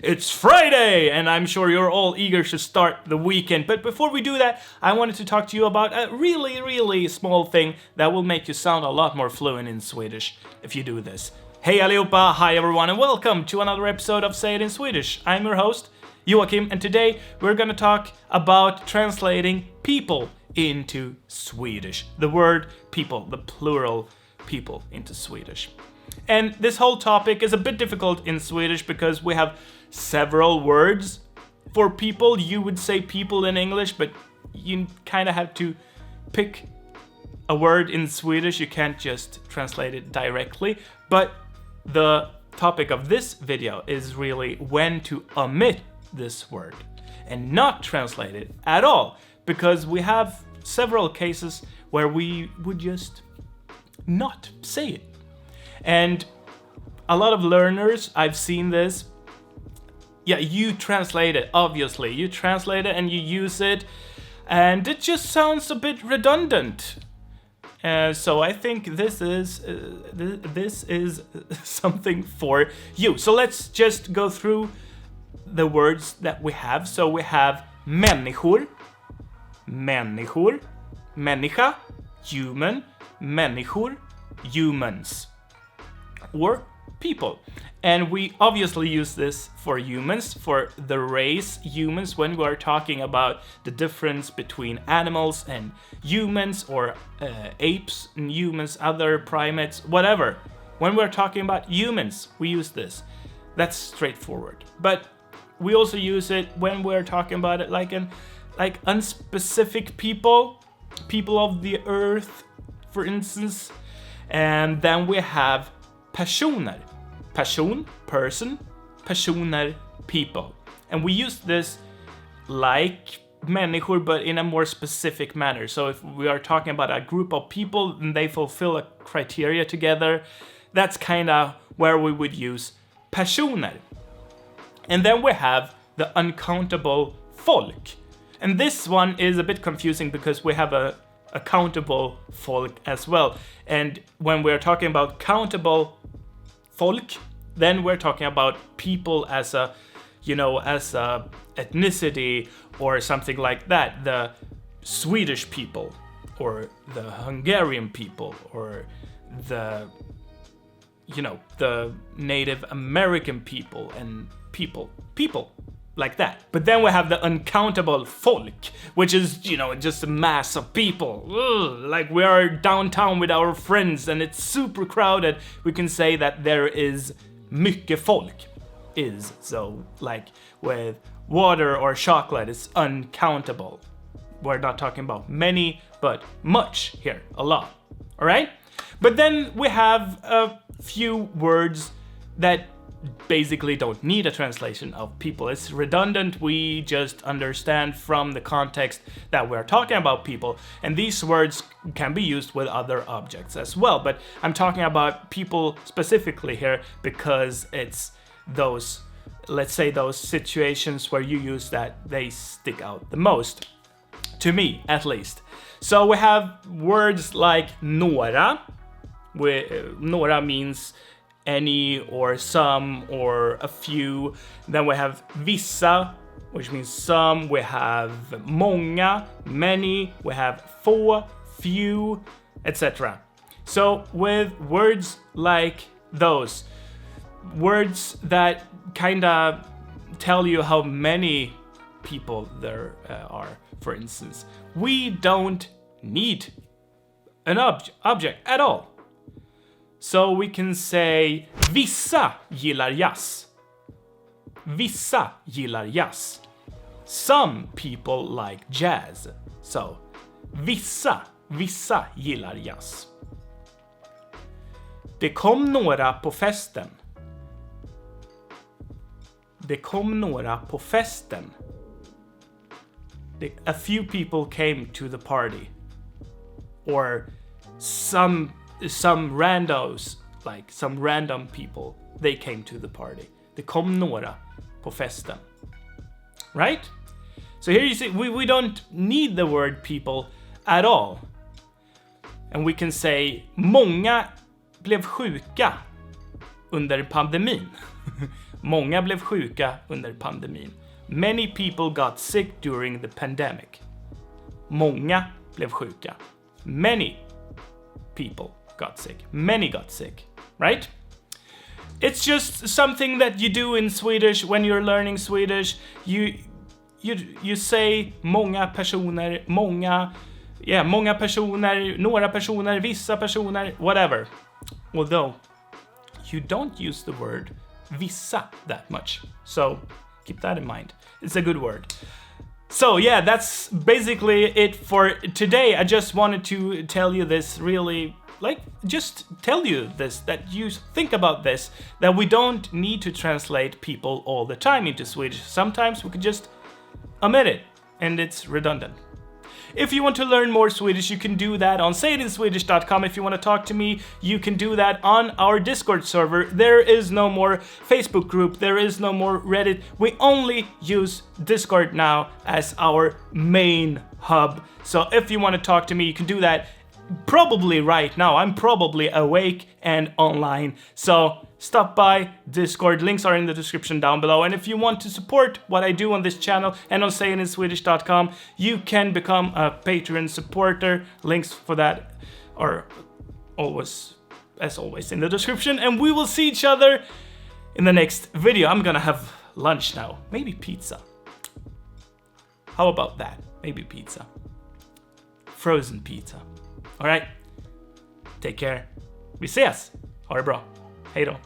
It's Friday, and I'm sure you're all eager to start the weekend. But before we do that, I wanted to talk to you about a really small thing that will make you sound a lot more fluent in Swedish if you do this. Hey allihopa, hi everyone, and welcome to another episode of Say It In Swedish. I'm your host, Joachim, and today we're gonna talk about translating people into Swedish. The word people, the plural people into Swedish. And this whole topic is a bit difficult in Swedish because we have several words for people. You would say people in English, but you kind of have to pick a word in Swedish. You can't just translate it directly. But the topic of this video is really when to omit this word and not translate it at all, because we have several cases where we would just not say it. And a lot of learners, I've seen this. Yeah, you translate it, obviously. You translate it and you use it, and it just sounds a bit redundant. So I think this is something for you. So let's just go through the words that we have. So we have människor, människa, human, människor, humans, or people. And we obviously use this for humans, for the race humans, when we're talking about the difference between animals and humans, or apes and humans, other primates, whatever. When we're talking about humans, we use this. That's straightforward. But we also use it when we're talking about it like unspecific people of the earth, for instance. And then we have personer. Person, personer, people. And we use this like människor, but in a more specific manner. So if we are talking about a group of people and they fulfill a criteria together, that's kind of where we would use personer. And then we have the uncountable folk. And this one is a bit confusing because we have a countable folk as well. And when we're talking about countable folk, then we're talking about people as a ethnicity or something like that. The Swedish people, or the Hungarian people, or the Native American people, and people like that. But then we have the uncountable folk, which is, just a mass of people. Ugh, like we are downtown with our friends and it's super crowded. We can say that there is mycket folk. So like with water or chocolate, it's uncountable. We're not talking about many, but much here, a lot. All right? But then we have a few words that basically don't need a translation of people. It's redundant. We just understand from the context that we're talking about people. And these words can be used with other objects as well. But I'm talking about people specifically here because it's those, let's say, those situations where you use that, they stick out the most. To me, at least. So we have words like några. Några means any or some or a few. Then we have vissa, which means some. We have många, many. We have få, few, etc. So with words like those, words that kind of tell you how many people there are, for instance, we don't need an object at all. So we can say vissa gillar jazz. Vissa gillar jazz. Some people like jazz. So vissa gillar jazz. Det kom några på festen. Det kom några på festen. A few people came to the party. Or some randos, like some random people, they came to the party. Det kom några på festen. Right? So here you see, we don't need the word people at all. And we can say många blev sjuka under pandemin. Många blev sjuka under pandemin. Many people got sick during the pandemic. Många blev sjuka. Many people got sick. Many got sick, right? It's just something that you do in Swedish when you're learning Swedish. You say många personer, många personer, några personer, vissa personer, whatever. Although you don't use the word vissa that much. So keep that in mind. It's a good word. So yeah, that's basically it for today. I just wanted to tell you this really, just tell you this, that you think about this, that we don't need to translate people all the time into Swedish. Sometimes we could just omit it, and it's redundant. If you want to learn more Swedish, you can do that on sayinswedish.com. If you want to talk to me, you can do that on our Discord server. There is no more Facebook group. There is no more Reddit. We only use Discord now as our main hub. So if you want to talk to me, you can do that probably right now. I'm probably awake and online. So stop by Discord. Links are in the description down below. And if you want to support what I do on this channel and on sayinswedish.com, you can become a Patreon supporter. Links for that are as always in the description. And we will see each other in the next video. I'm gonna have lunch now. Maybe pizza. How about that? Maybe pizza. Frozen pizza. All right. Take care. Vi ses. Ha det bra. Hej då.